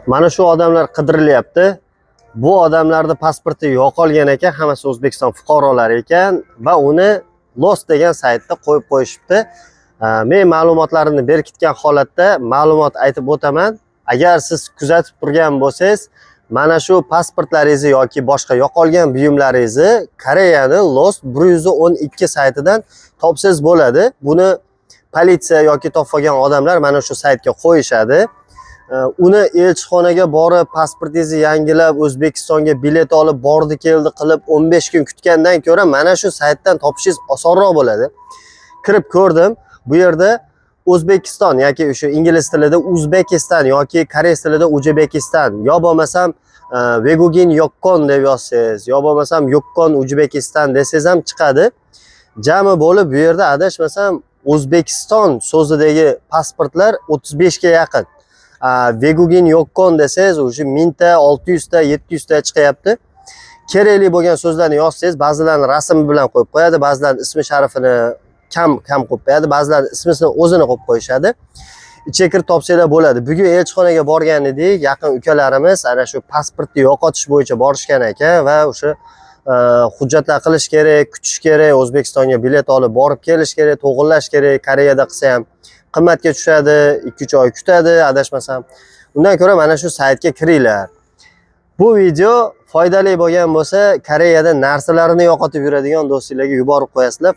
Mana shu odamlar qidirilyapti. Bu odamlarning pasporti yo'qolgan ekan, hammasi O'zbekiston fuqarolari ekan va uni Lost degan saytda qo'yib qo'yishibdi. Men ma'lumotlarimni berkitgan holatda ma'lumot aytib o'taman. Agar siz kuzatib turgan bo'lsangiz, mana shu pasportlaringizni yoki boshqa yo'qolgan buyumlaringizni Koreyaning Lost 112 saytidan topsangiz bo'ladi. Buni politsiya yoki topgan odamlar mana shu saytga qo'yishadi. Uni elchixonaga borib pasportingizni yangilab O'zbekistonga bilet olib bordi keldi qilib 15 kun kutgandan ko'ra mana shu saytdan topishingiz osonroq bo'ladi. Kirib ko'rdim. Bu yerda O'zbekiston yoki o'sha ingliz tilida Uzbekistan yoki koreys tilida Ujbekistan yo bo'lmasam Vegugin Yokkon deb yozsangiz yo bo'lmasam Yokkon Ujbekistan desangiz ham chiqadi. Jami bo'lib bu yerda adashmasam O'zbekiston so'zidagi pasportlar 35 ga yaqin. Vegugin Yokkon desangiz o'sha 1000 ta, 600 ta, 700 ta chiqyapti. Kerakli bo'lgan so'zlarni yozsangiz, ba'zilarni rasmi bilan qo'yib qo'yadi, ba'zilarni ismi sharifini kam qo'yib qo'yadi, ba'zilarni ismini o'zini qo'yib qo'yishadi. Ichiga kirib topsanglar bo'ladi. Bugun elchixonaga borgan edik, yaqin ukalarimiz ana shu pasportni yo'qotish bo'yicha borishgan ekan va o'sha hujjatlar qilish kerak, kutish kerak, O'zbekistonga bilet olib borib kelish kerak, to'g'irlash kerak. Koreyada qilsa ham qimmatga tushadi, 2-3 oy kutadi, adashmasam. Undan ko'ra mana shu saytga kiringlar. Bu video foydali bo'lgan bo'lsa, Koreyada narsalarini yo'qotib yuradigan do'stlarga yuborib qo'yasizlar.